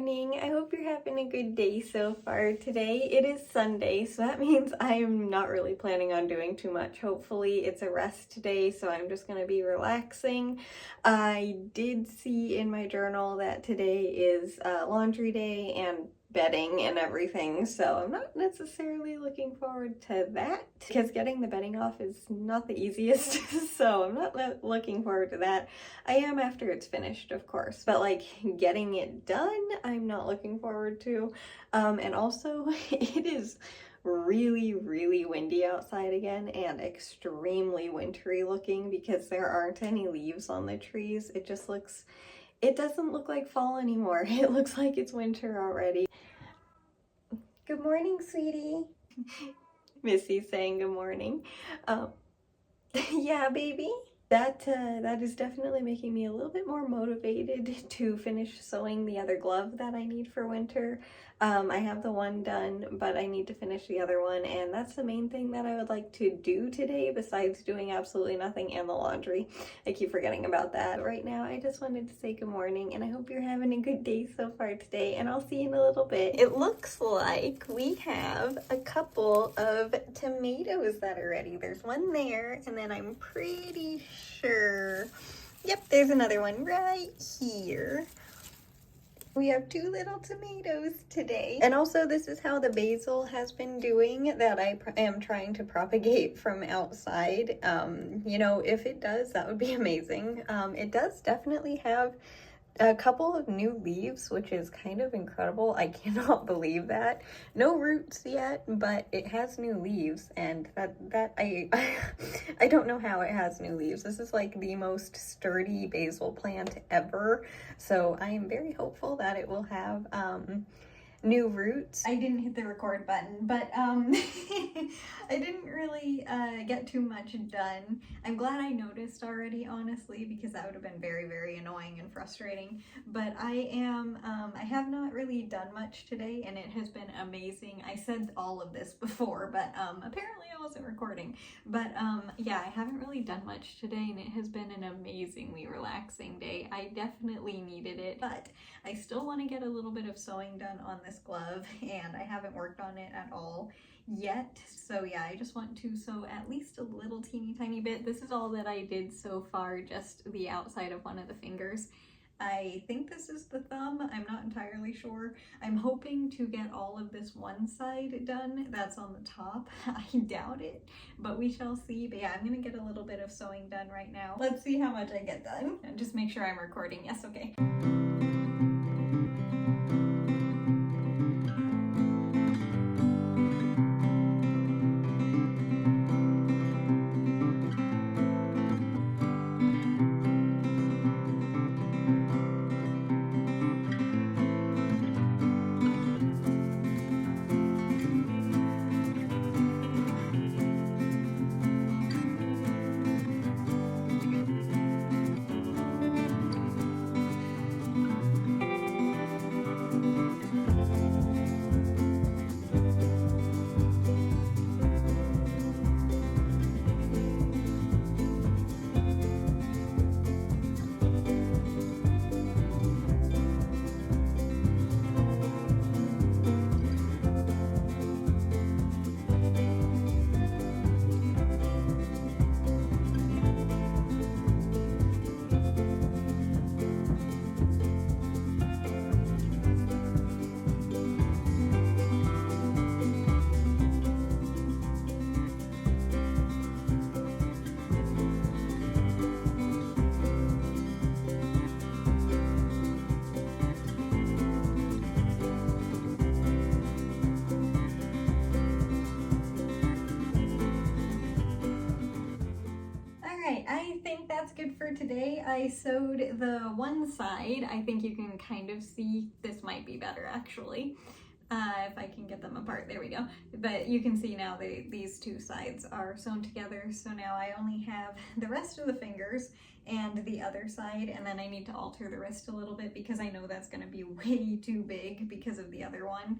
morning. I hope you're having a good day so far. Today it is Sunday, so that means I am not really planning on doing too much. Hopefully it's a rest day, so I'm just going to be relaxing. I did see in my journal that today is laundry day and bedding and everything, so I'm not necessarily looking forward to that because getting the bedding off is not the easiest. So I'm not looking forward to that. I am after it's finished, of course, but like getting it done, I'm not looking forward to. And also it is really windy outside again and extremely wintry looking because there aren't any leaves on the trees. It doesn't look like fall anymore. It looks like it's winter already. Good morning, sweetie. Missy's saying good morning. Yeah, baby. That is definitely making me a little bit more motivated to finish sewing the other glove that I need for winter. I have the one done, but I need to finish the other one, and that's the main thing that I would like to do today besides doing absolutely nothing and the laundry. I keep forgetting about that. Right now, I just wanted to say good morning, and I hope you're having a good day so far today, and I'll see you in a little bit. It looks like we have a couple of tomatoes that are ready. There's one there, and then I'm pretty sure, yep, there's another one right here. We have 2 little tomatoes today. And also this is how the basil has been doing that I am trying to propagate from outside. You know, if it does, that would be amazing. It does definitely have a couple of new leaves, which is kind of incredible. I cannot believe that. No roots yet, but it has new leaves, and I don't know how it has new leaves. This is like the most sturdy basil plant ever, so I am very hopeful that it will have new roots. I didn't hit the record button, but I didn't really get too much done. I'm glad I noticed already, honestly, because that would have been very annoying and frustrating. But I have not really done much today, and it has been amazing. I said all of this before, but apparently I wasn't recording. But yeah, I haven't really done much today, and it has been an amazingly relaxing day. I definitely needed it, but I still want to get a little bit of sewing done on this glove, and I haven't worked on it at all yet. So yeah, I just want to sew at least a little teeny tiny bit. This is all that I did so far, just the outside of one of the fingers. I think this is the thumb. I'm not entirely sure. I'm hoping to get all of this one side done. That's on the top. I doubt it, but we shall see. But yeah, I'm gonna get a little bit of sewing done right now. Let's see how much I get done. And just make sure I'm recording. Yes, okay. I think that's good for today. I sewed the one side. I think you can kind of see, this might be better actually, if I can get them apart. There we go. But you can see now these 2 sides are sewn together, so now I only have the rest of the fingers, and the other side, and then I need to alter the wrist a little bit because I know that's going to be way too big because of the other one.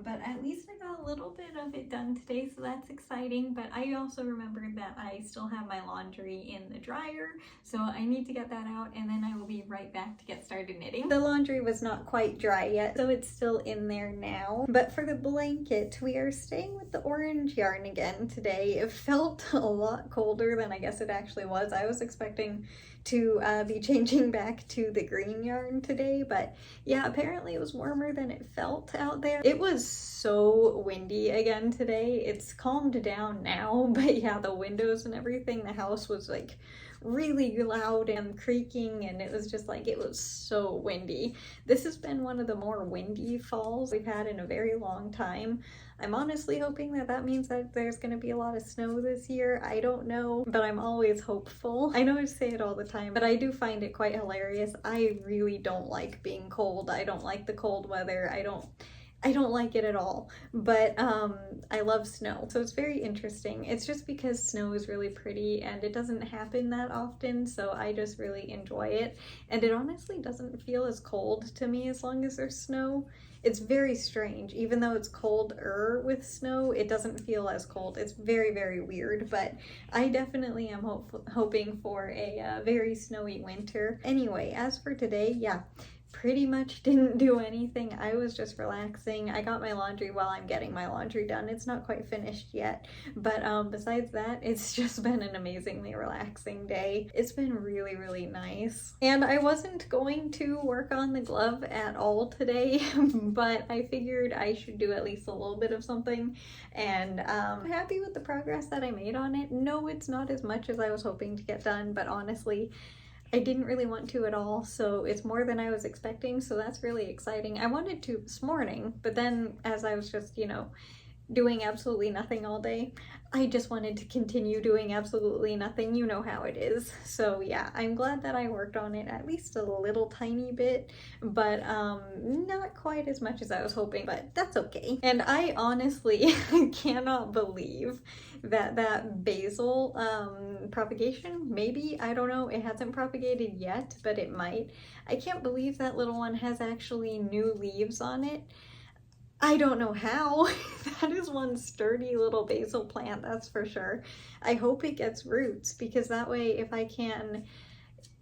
But at least I got a little bit of it done today, so that's exciting. But I also remembered that I still have my laundry in the dryer, so I need to get that out, and then I will be right back to get started knitting. The laundry was not quite dry yet, so it's still in there now. But for the blanket, we are staying with the orange yarn again today. It felt a lot colder than I guess it actually was. I was expecting to be changing back to the green yarn today, but yeah, apparently it was warmer than it felt out there. It was so windy again today. It's calmed down now, but yeah, the windows and everything, the house was like really loud and creaking, and it was just like, it was so windy. This has been one of the more windy falls we've had in a very long time. I'm honestly hoping that that means that there's going to be a lot of snow this year. I don't know, but I'm always hopeful. I know I say it all the time, but I do find it quite hilarious. I really don't like being cold. I don't like the cold weather. I don't like it at all, but I love snow. So it's very interesting. It's just because snow is really pretty and it doesn't happen that often, so I just really enjoy it. And it honestly doesn't feel as cold to me as long as there's snow. It's very strange. Even though it's colder with snow, it doesn't feel as cold. It's very, very weird, but I definitely am hoping for a very snowy winter. Anyway, as for today, yeah, pretty much didn't do anything. I was just relaxing. I got my laundry while I'm getting my laundry done. It's not quite finished yet, but besides that, it's just been an amazingly relaxing day. It's been really, really nice. And I wasn't going to work on the glove at all today, but I figured I should do at least a little bit of something, and I'm happy with the progress that I made on it. No, it's not as much as I was hoping to get done, but honestly, I didn't really want to at all, so it's more than I was expecting, so that's really exciting. I wanted to this morning, but then as I was just, you know, doing absolutely nothing all day, I just wanted to continue doing absolutely nothing. You know how it is. So yeah, I'm glad that I worked on it at least a little tiny bit, but not quite as much as I was hoping, but that's okay. And I honestly cannot believe that basil propagation, maybe, I don't know, it hasn't propagated yet, but it might. I can't believe that little one has actually new leaves on it. I don't know how. That is one sturdy little basil plant, that's for sure. I hope it gets roots, because that way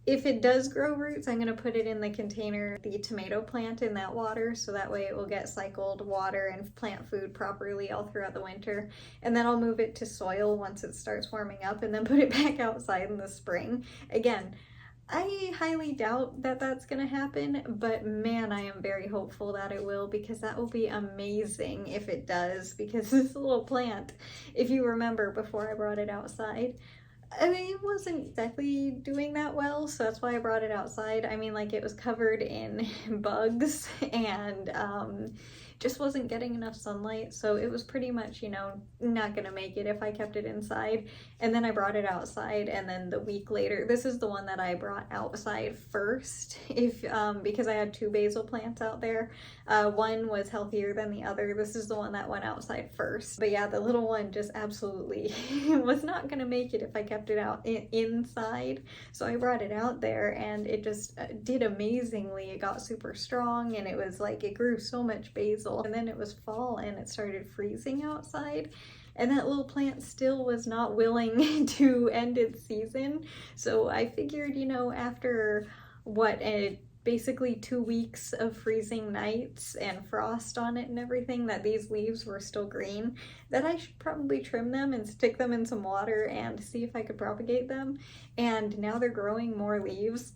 if it does grow roots, I'm gonna put it in the container, the tomato plant, in that water, so that way it will get cycled water and plant food properly all throughout the winter. And then I'll move it to soil once it starts warming up, and then put it back outside in the spring. Again, I highly doubt that that's gonna happen, but man, I am very hopeful that it will, because that will be amazing if it does, because this little plant, if you remember before I brought it outside, I mean, it wasn't exactly doing that well, so that's why I brought it outside. I mean, like, it was covered in bugs and just wasn't getting enough sunlight, so it was pretty much, you know, not gonna make it if I kept it inside. And then I brought it outside, and then the week later, this is the one that I brought outside first, because I had 2 basil plants out there. One was healthier than the other. This is the one that went outside first. But yeah, the little one just absolutely was not gonna make it if I kept it out inside. So I brought it out there, and it just did amazingly. It got super strong, and it was like, it grew so much basil. And then it was fall, and it started freezing outside, and that little plant still was not willing to end its season. So I figured, you know, after basically 2 weeks of freezing nights and frost on it and everything, that these leaves were still green, that I should probably trim them and stick them in some water and see if I could propagate them. And now they're growing more leaves.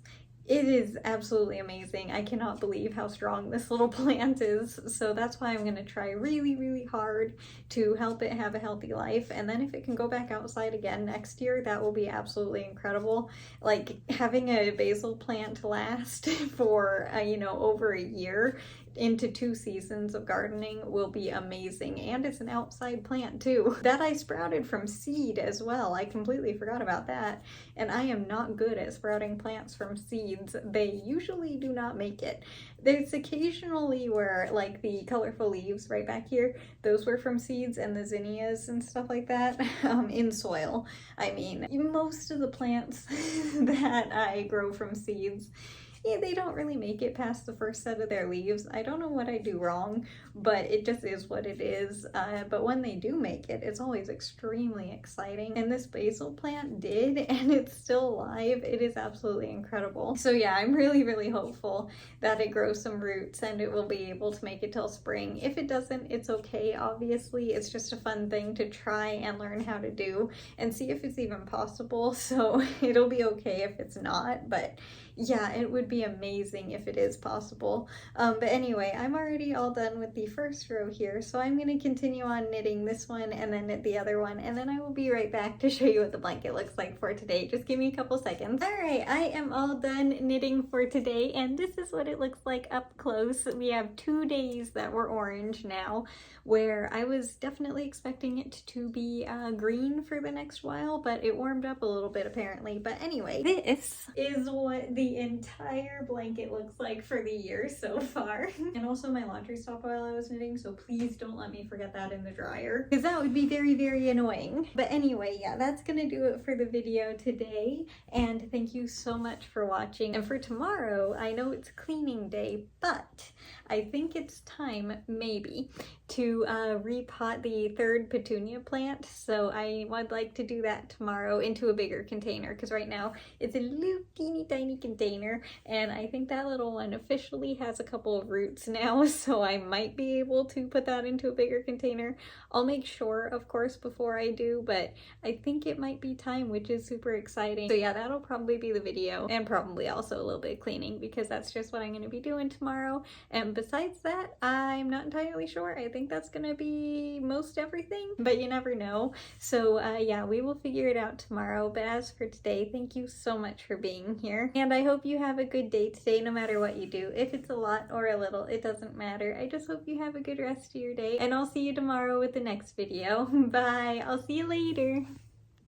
It is absolutely amazing. I cannot believe how strong this little plant is. So that's why I'm going to try really, really hard to help it have a healthy life. And then if it can go back outside again next year, that will be absolutely incredible. Like, having a basil plant last for, you know, over a year into 2 seasons of gardening will be amazing. And it's an outside plant too. That I sprouted from seed as well. I completely forgot about that. And I am not good at sprouting plants from seeds. They usually do not make it. There's occasionally where, like the colorful leaves right back here, those were from seeds, and the zinnias and stuff like that, in soil. I mean, most of the plants that I grow from seeds, yeah, they don't really make it past the first set of their leaves. I don't know what I do wrong, but it just is what it is. But when they do make it, it's always extremely exciting. And this basil plant did, and it's still alive. It is absolutely incredible. So yeah, I'm really, really hopeful that it grows some roots and it will be able to make it till spring. If it doesn't, it's okay, obviously. It's just a fun thing to try and learn how to do and see if it's even possible. So it'll be okay if it's not, but yeah, it would be amazing if it is possible. But anyway, I'm already all done with the first row here, so I'm going to continue on knitting this one and then knit the other one, and then I will be right back to show you what the blanket looks like for today. Just give me a couple seconds. Alright, I am all done knitting for today, and this is what it looks like up close. We have 2 days that were orange now, where I was definitely expecting it to be green for the next while, but it warmed up a little bit apparently. But anyway, this is what the entire blanket looks like for the year so far. And also my laundry stopped while I was knitting, so please don't let me forget that in the dryer, because that would be very, very annoying. But anyway, yeah, that's gonna do it for the video today, and thank you so much for watching. And for tomorrow, I know it's cleaning day, but I think it's time, maybe, to repot the 3rd petunia plant. So I would like to do that tomorrow into a bigger container, because right now it's a little teeny tiny container, and I think that little one officially has a couple of roots now, so I might be able to put that into a bigger container. I'll make sure, of course, before I do, but I think it might be time, which is super exciting. So yeah, that'll probably be the video, and probably also a little bit of cleaning, because that's just what I'm going to be doing tomorrow. And besides that, I'm not entirely sure. I think that's gonna be most everything, but you never know. So yeah, we will figure it out tomorrow. But as for today, thank you so much for being here, and I hope you have a good day today, no matter what you do. If it's a lot or a little, it doesn't matter. I just hope you have a good rest of your day, and I'll see you tomorrow with the next video. Bye! I'll see you later!